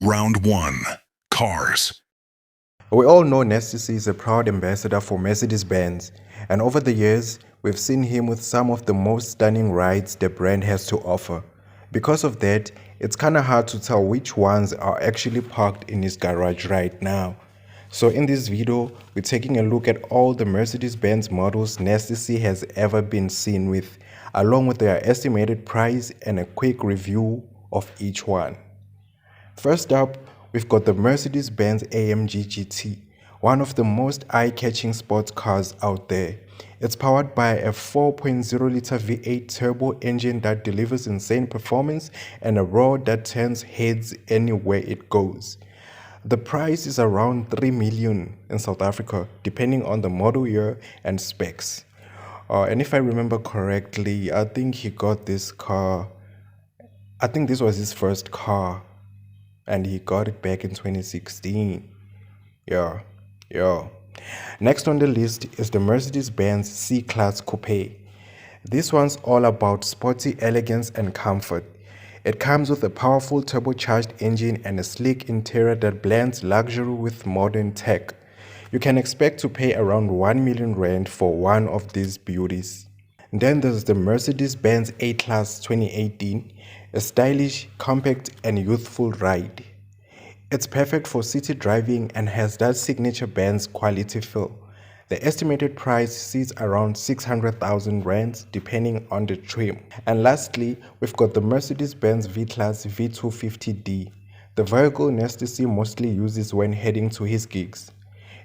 Round 1. Cars. We all know Nasty C is a proud ambassador for Mercedes-Benz, and over the years, we've seen him with some of the most stunning rides the brand has to offer. Because of that, it's kinda hard to tell which ones are actually parked in his garage right now. So in this video, we're taking a look at all the Mercedes-Benz models Nasty C has ever been seen with, along with their estimated price and a quick review of each one. First up, we've got the Mercedes-Benz AMG GT, one of the most eye-catching sports cars out there. It's powered by a 4.0-liter V8 turbo engine that delivers insane performance and a roar that turns heads anywhere it goes. The price is around 3 million in South Africa, depending on the model year and specs. And if I remember correctly, I think he got this car, I think this was his first car and he got it back in 2016. Yeah. Next on the list is the Mercedes-Benz C-Class Coupe. This one's all about sporty elegance and comfort. It comes with a powerful turbocharged engine and a sleek interior that blends luxury with modern tech. You can expect to pay around 1 million rand for one of these beauties. Then there's the Mercedes-Benz A-Class 2018, a stylish, compact and youthful ride. It's perfect for city driving and has that signature Benz quality feel. The estimated price sits around 600,000 rands depending on the trim. And lastly, we've got the Mercedes-Benz V-Class V250D, the vehicle Nasty C mostly uses when heading to his gigs.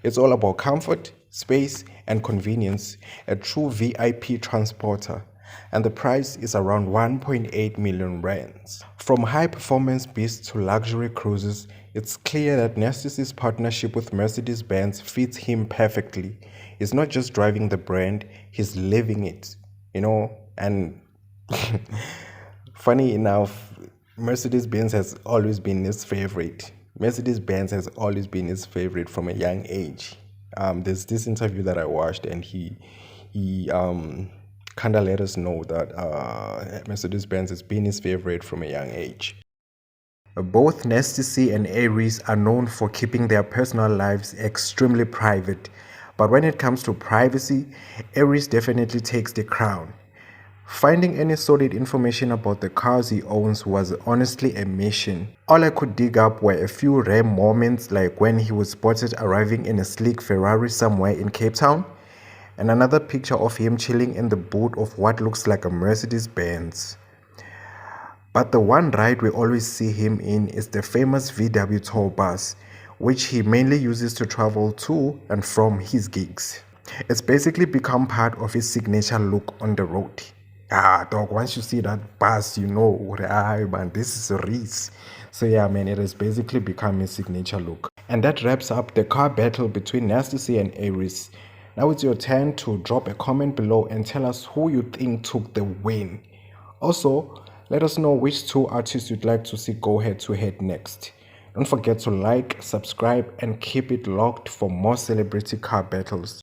It's all about comfort, space and convenience, a true VIP transporter, and the price is around 1.8 million rands. From high-performance beasts to luxury cruises, it's clear that Nasty C's partnership with Mercedes-Benz fits him perfectly. He's not just driving the brand, he's living it, and funny enough, Mercedes-Benz has always been his favorite. Mercedes-Benz has always been his favorite from a young age. There's this interview that I watched, and he kind of let us know that Mercedes-Benz has been his favorite from a young age. Both Nasty C and Aries are known for keeping their personal lives extremely private, but when it comes to privacy, Aries definitely takes the crown. Finding any solid information about the cars he owns was honestly a mission. All I could dig up were a few rare moments, like when he was spotted arriving in a sleek Ferrari somewhere in Cape Town, and another picture of him chilling in the boot of what looks like a Mercedes-Benz. But the one ride we always see him in is the famous VW tour bus, which he mainly uses to travel to and from his gigs. It's basically become part of his signature look on the road. Dog, once you see that bus, you know, man, this is a race. So yeah, man, it has basically become his signature look. And that wraps up the car battle between Nasty C and Aries. Now it's your turn to drop a comment below and tell us who you think took the win. Also, let us know which two artists you'd like to see go head to head next. Don't forget to like, subscribe and keep it locked for more celebrity car battles.